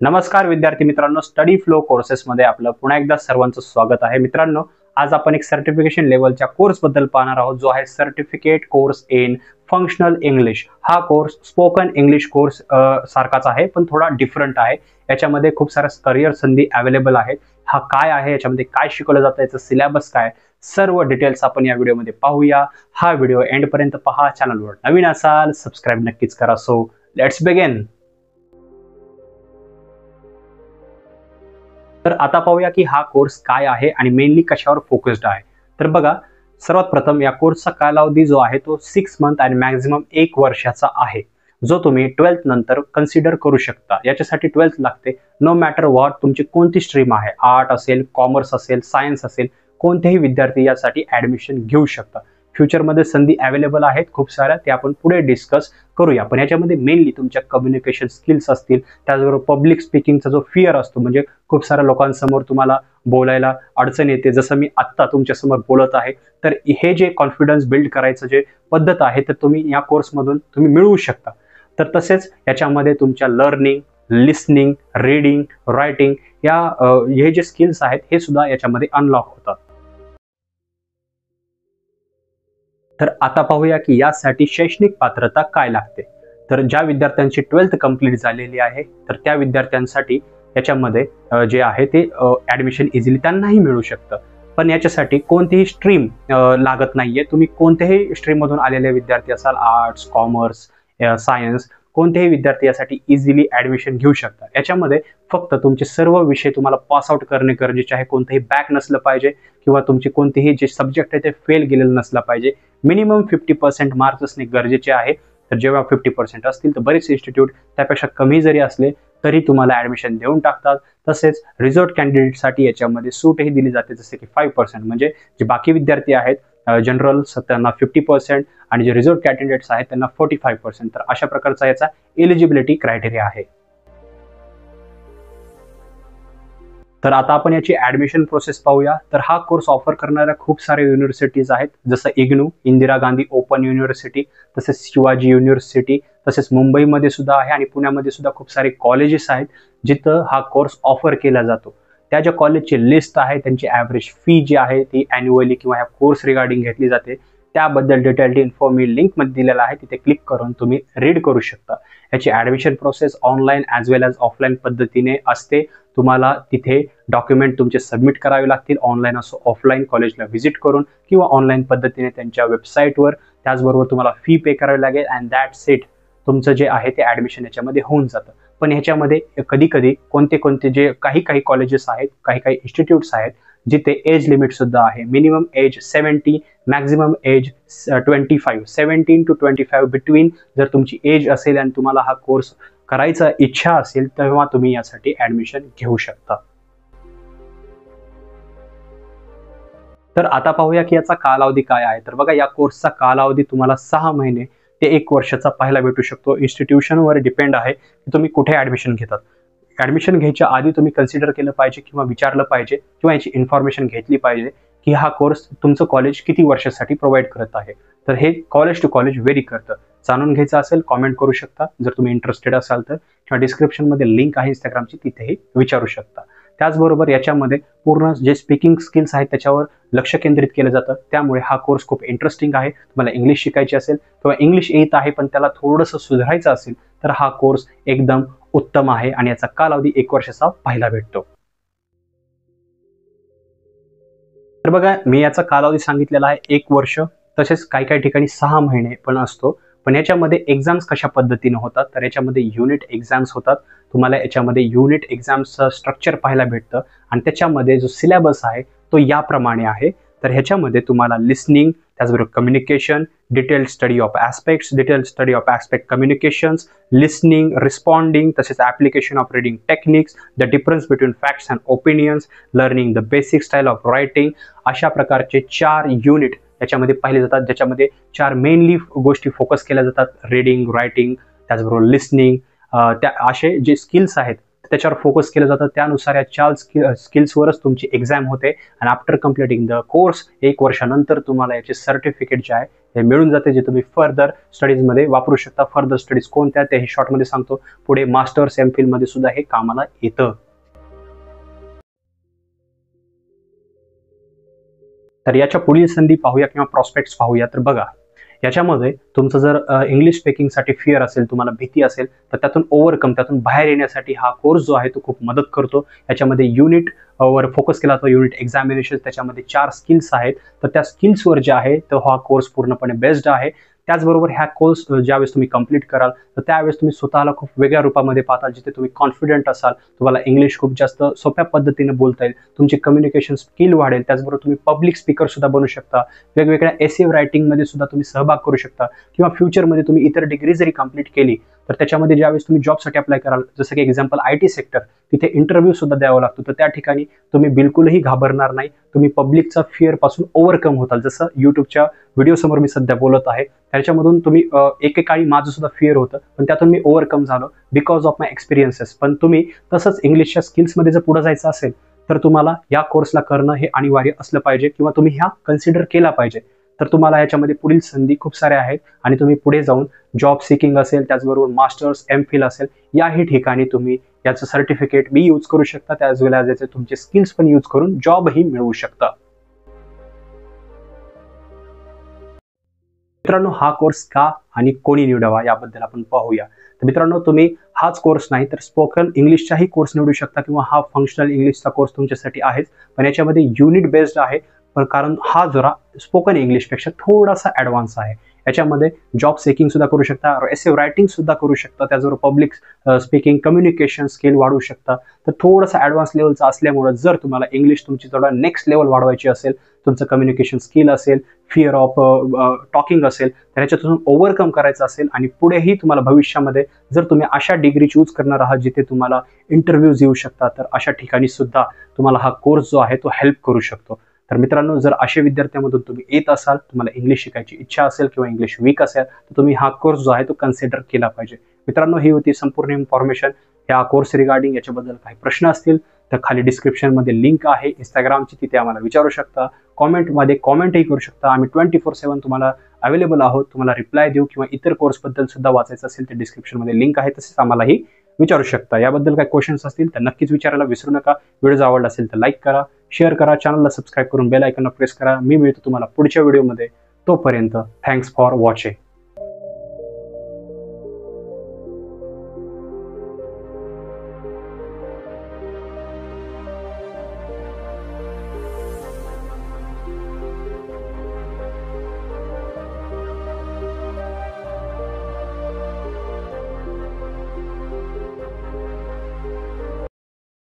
नमस्कार विद्यार्थी मित्रांनो, स्टडी फ्लो कोर्सेसमध्ये आपलं पुन्हा एकदा सर्वांचं स्वागत आहे. मित्रांनो, आज आपण एक सर्टिफिकेशन लेवलच्या कोर्सबद्दल पाहणार आहोत, जो आहे certificate course in functional English. हा कोर्स स्पोकन इंग्लिश कोर्स सारखाच आहे, पण थोडा डिफरंट आहे. याच्यामध्ये खूप साऱ्या करिअर संधी अवेलेबल आहेत. हा काय आहे, याच्यामध्ये काय शिकवलं जातं, याचं सिलेबस काय, सर्व डिटेल्स आपण या व्हिडिओमध्ये पाहूया. हा व्हिडिओ एंड पर्यंत पहा. चॅनलवर नवीन असाल सबस्क्राईब नक्कीच करा. So let's begin. तर आता पाहूया की हा कोर्स काय आहे आणि मेनली कशावर फोकस्ड आहे. तर बघा, सर्वात प्रथम या कोर्सचा कालावधी जो आहे तो 6 मंथ आणि मॅक्झिमम 1 वर्षाचा आहे, जो तुम्ही 12th नंतर कन्सिडर करू शकता. याच्यासाठी 12th लागते. नो मॅटर व्हॉट तुमची कोणती स्ट्रीम आहे, आर्ट असेल, कॉमर्स असेल, सायन्स असेल, कोणतेही विद्यार्थी यासाठी ऍडमिशन घेऊ शकता. फ्युचरमध्ये संधी अवेलेबल आहेत खूप साऱ्या, ते आपण पुढे डिस्कस करूया. पण याच्यामध्ये मेनली तुमच्या कम्युनिकेशन स्किल्स असतील, त्याचबरोबर पब्लिक स्पीकिंगचा जो फिअर असतो, म्हणजे खूप साऱ्या लोकांसमोर तुम्हाला बोलायला अडचण येते, जसं मी आत्ता तुमच्यासमोर बोलत आहे. तर हे जे कॉन्फिडन्स बिल्ड करायचं जे पद्धत आहे, तर तुम्ही या कोर्समधून तुम्ही मिळवू शकता. तर तसेच याच्यामध्ये तुमच्या लर्निंग, लिसनिंग, रीडिंग, रायटिंग या हे जे स्किल्स आहेत हे सुद्धा याच्यामध्ये अनलॉक होतात. तर आता पाहूया की यासाठी शैक्षणिक पात्रता काय लागते. तर ज्या विद्यार्थ्यांची 12th कंप्लीट झालेली आहे, तर त्या विद्यार्थ्यांसाठी याच्यामध्ये जे आहे ते ऍडमिशन इझिली त्यांनाही मिळू शकतं. पण याच्यासाठी कोणतीही स्ट्रीम लागत नाहीये. तुम्ही कोणत्याही स्ट्रीममधून आलेले विद्यार्थी असाल, आर्ट्स, कॉमर्स, सायन्स, कोणतेही विद्यार्थी यासाठी इझिली ऍडमिशन घेऊ शकता. याच्यामध्ये फक्त तुमचे सर्व विषय तुम्हाला पास आउट करणे गरजेचे आहे. कोणतेही बॅक नसलं पाहिजे किंवा तुमचे कोणतेही जे सब्जेक्ट आहे ते फेल गेलेलं नसलं पाहिजे. मिनिमम 50% मार्क्स असणे गरजेचे आहे. तर जेव्हा 50% असतील तर बरेच इन्स्टिट्यूट त्यापेक्षा कमी जरी असले तरी तुम्हाला ऍडमिशन देऊन टाकतात. तसेच रिझर्व्ड कॅन्डिडेटसाठी याच्यामध्ये सूटही दिली जाते, जसे की 5%, म्हणजे जे बाकी विद्यार्थी आहेत जनरल त्यांना 50% आणि जे रिझर्व्ड कॅन्डिडेट्स आहेत त्यांना 45%. तर अशा प्रकारचा याचा एलिजिबिलिटी क्रायटेरिया आहे. तर आता आपण याची ऍडमिशन प्रोसेस पाहूया. तर हा कोर्स ऑफर करणाऱ्या खूप साऱ्या युनिव्हर्सिटीज आहेत, जसं इग्नू, इंदिरा गांधी ओपन युनिव्हर्सिटी, तसेच शिवाजी युनिव्हर्सिटी, तसेच मुंबईमध्ये सुद्धा आहे आणि पुण्यामध्ये सुद्धा खूप सारे कॉलेजेस आहेत जिथं हा कोर्स ऑफर केला जातो. त्या ज्या कॉलेजची लिस्ट आहे त्यांची ॲव्हरेज फी जी आहे ती ॲन्युअली किंवा ह्या कोर्स रिगार्डिंग घेतली जाते. त्याबद्दल डिटेल्ड इन्फो मी लिंकमध्ये दिलेला आहे, तिथे क्लिक करून तुम्ही रीड करू शकता. याची ॲडमिशन प्रोसेस ऑनलाईन ॲज वेल ॲज ऑफलाईन पद्धतीने असते. तुम्हाला तिथे डॉक्युमेंट तुमचे सबमिट करावे लागतील, ऑनलाईन असो ऑफलाईन, कॉलेजला व्हिजिट करून किंवा ऑनलाईन पद्धतीने त्यांच्या वेबसाईटवर. त्याचबरोबर तुम्हाला फी पे करावी लागेल अँड दॅट्स इट. तुमचं जे आहे ते ॲडमिशन याच्यामध्ये होऊन जातं. पण ह्याच्यामध्ये कधी कधी कोणते जे काही कॉलेजेस आहेत, काही इन्स्टिट्यूट्स आहेत जिथे एज लिमिट सुद्धा आहे. Minimum age 70, maximum age 25, 17 to 25 between जर तुमची एज असेल आणि तुम्हाला हा कोर्स करायचा इच्छा असेल तेव्हा तुम्ही यासाठी ऍडमिशन घेऊ शकता. तर आता पाहूया की याचा कालावधी काय आहे. तर बघा, या कोर्सचा कालावधी तुम्हाला 6 महिने ते 1 वर्षाचा पाहायला भेटू शकतो. इन्स्टिट्यूशनवर डिपेंड आहे की तुम्ही कुठे ऍडमिशन घेतात. ऍडमिशन घ्यायच्या आधी तुम्ही कन्सिडर केलं पाहिजे किंवा विचारलं पाहिजे किंवा याची इन्फॉर्मेशन घेतली पाहिजे की हा कोर्स तुमचं कॉलेज किती वर्षासाठी प्रोव्हाइड करत आहे. तर हे कॉलेज टू कॉलेज व्हेरी करतं. जाणून घ्यायचं असेल कॉमेंट करू शकता जर तुम्ही इंटरेस्टेड असाल तर, किंवा डिस्क्रिप्शनमध्ये लिंक आहे इंस्टाग्रामची, तिथेही विचारू शकता. त्याचबरोबर याच्यामध्ये पूर्ण जे स्पीकिंग स्किल्स आहेत त्याच्यावर लक्ष केंद्रित केलं जातं. त्यामुळे हा कोर्स खूप इंटरेस्टिंग आहे. तुम्हाला इंग्लिश शिकायची असेल किंवा इंग्लिश येत आहे पण त्याला थोडंसं सुधारायचं असेल तर हा कोर्स एकदम उत्तम आहे आणि याचा कालावधी 1 वर्षाचा पाहायला भेटतो. तर बघा, मी याचा कालावधी सांगितलेला आहे 1 वर्ष, तसेच काही ठिकाणी 6 महिने पण असतो. पण याच्यामध्ये एक्झाम्स कशा पद्धतीने होतात, तर याच्यामध्ये युनिट एक्झाम्स होतात. तुम्हाला याच्यामध्ये युनिट एक्झाम्सचं स्ट्रक्चर पाहायला भेटतं आणि त्याच्यामध्ये जो सिलेबस आहे तो याप्रमाणे आहे. तर ह्याच्यामध्ये तुम्हाला लिसनिंग, त्याचबरोबर communication, detailed study of aspect communications, listening, responding, तसेच application of reading techniques, the difference between facts and opinions, learning the basic style of writing, अशा प्रकारचे 4 युनिट याच्यामध्ये पाहिले जातात, ज्याच्यामध्ये 4 मेनली गोष्टी फोकस केल्या जातात. रीडिंग, रायटिंग, त्याचबरोबर लिसनिंग, त्या असे जे स्किल्स आहेत त्याच्यावर फोकस केलं जातं. त्यानुसार या 4 स्किल्सवरच तुमची एक्झाम होते आणि आफ्टर कम्प्लिटिंग द कोर्स 1 वर्षानंतर तुम्हाला याचे सर्टिफिकेट जे आहे हे मिळून जाते, जे तुम्ही फर्दर स्टडीजमध्ये वापरू शकता. फर्दर स्टडीज कोणत्या ते शॉर्टमध्ये सांगतो. पुढे मास्टर्स MPhil मध्ये सुद्धा हे कामाला येतं. तर याच्या पुढील संधी पाहूया किंवा प्रॉस्पेक्ट्स पाहूया. तर बघा, याच्यामध्ये तुमचं जर इंग्लिश स्पीकिंगसाठी फिअर असेल, तुम्हाला भीती असेल, तर त्यातून ओव्हरकम, त्यातून बाहेर येण्यासाठी हा कोर्स जो आहे तो खूप मदत करतो. याच्यामध्ये युनिट वर फोकस केला जातो, युनिट एक्झामिनेशन. त्याच्यामध्ये 4 स्किल्स आहेत, तर त्या स्किल्सवर जे आहे तर हा कोर्स पूर्णपणे बेस्ड आहे. त्याचबरोबर ह्या कोर्स ज्यावेळेस तुम्ही कंप्लीट कराल तर त्यावेळेस तुम्ही स्वतःला खूप वेगळ्या रूपामध्ये पाहताल, जिथे तुम्ही कॉन्फिडंट असाल, तुम्हाला इंग्लिश खूप जास्त सोप्या पद्धतीने बोलता येईल, तुमची कम्युनिकेशन स्किल वाढेल. त्याचबरोबर तुम्ही पब्लिक स्पीकर सुद्धा बनू शकता, वेगवेगळ्या एसे रायटिंगमध्ये सुद्धा तुम्ही सहभाग करू शकता, किंवा फ्युचरमध्ये तुम्ही इतर डिग्री जरी कंप्लीट केली तर त्याच्यामध्ये ज्यावेळेस तुम्ही जॉबसाठी अप्लाय कराल, जसं की एक्झाम्पल IT सेक्टर, तिथे इंटरव्ह्यू सुद्धा द्यावा लागतो, तर त्या ठिकाणी तुम्ही बिलकुलही घाबरणार नाही. तुम्ही पब्लिकचा फिअर पासून ओव्हरकम होताल. जसं युट्यूबच्या व्हिडिओ समोर मी सध्या बोलत आहे, त्याच्यामधून तुम्ही एकेकाळी माझं सुद्धा फिअर होतं, पण त्यातून मी ओव्हरकम झालो बिकॉज ऑफ माय एक्सपिरियन्सेस. पण तुम्ही तसंच इंग्लिशच्या स्किल्समध्ये जर पुढे जायचं असेल तर तुम्हाला या कोर्सला करणं हे अनिवार्य असलं पाहिजे, किंवा तुम्ही ह्या कन्सिडर केला पाहिजे. तर तुम्हाला याच्यामध्ये पुढील संधी खूप साऱ्या आहेत आणि तुम्ही पुढे जाऊन जॉब सिकिंग असेल, त्याचबरोबर मास्टर्स MPhil असेल, याही ठिकाणी तुम्ही याचं सर्टिफिकेट बी यूज करू शकता, त्याच वेळेला याचे तुमचे स्किल्स पण यूज करून जॉबही मिळवू शकता. मित्रांनो, हा कोर्स का आणि कोणी निवडावा याबद्दल आपण पाहूया. तर मित्रांनो, तुम्ही हाच कोर्स नाही तर स्पोकन इंग्लिशचाही कोर्स निवडू शकता, किंवा हा फंक्शनल इंग्लिशचा कोर्स तुमच्यासाठी आहेच, पण याच्यामध्ये युनिट बेस्ड आहे. पण कारण हा जरा स्पोकन इंग्लिशपेक्षा थोडासा ॲडव्हान्स आहे. याच्यामध्ये जॉब सेकिंग सुद्धा करू शकता, एसे रायटिंग सुद्धा करू शकता, त्याचबरोबर पब्लिक स्पीकिंग, कम्युनिकेशन स्किल वाढवू शकता. तर थोडासा ॲडव्हान्स लेवलचा असल्यामुळे जर तुम्हाला इंग्लिश तुमची थोडा नेक्स्ट लेवल वाढवायची असेल, तुमचं कम्युनिकेशन स्किल असेल, फिअर ऑफ टॉकिंग असेल, तर याच्यातून ओव्हरकम करायचं असेल आणि पुढेही तुम्हाला भविष्यामध्ये जर तुम्ही अशा डिग्री चूज करणार आहात जिथे तुम्हाला इंटरव्ह्यूज येऊ शकतात, तर अशा ठिकाणी सुद्धा तुम्हाला हा कोर्स जो आहे तो हेल्प करू शकतो. तर मित्रांनो, जर अशा विद्यार्थ्यांमधून तुम्ही येत असाल, तुम्हाला इंग्लिश शिकायची इच्छा असेल किंवा इंग्लिश वीक असेल, तर तुम्ही हा कोर्स जो आहे तो कन्सिडर केला पाहिजे. मित्रांनो, ही होती संपूर्ण इन्फॉर्मेशन या कोर्स रिगार्डिंग. याच्याबद्दल काही प्रश्न असतील तर खाली डिस्क्रिप्शनमध्ये लिंक आहे इंस्टाग्रामची, तिथे आम्हाला विचारू शकता. कॉमेंटमध्ये कॉमेंटही करू शकता. आम्ही 24/7 तुम्हाला अवेलेबल आहोत. तुम्हाला रिप्लाय देऊ, किंवा इतर कोर्सबद्दल सुद्धा वाचायचं असेल तर डिस्क्रिप्शनमध्ये लिंक आहे, तसेच आम्हालाही विचारू शकता. याबद्दल काही क्वेश्चन्स असतील तर नक्कीच विचारायला विसरू नका. व्हिडिओ आवडला असेल तर लाईक करा, शेअर करा, चॅनलला सबस्क्राईब करून बेल आयकॉनला प्रेस करा. मी मिळतो तुम्हाला पुढच्या व्हिडिओमध्ये. तोपर्यंत थँक्स फॉर वॉचिंग.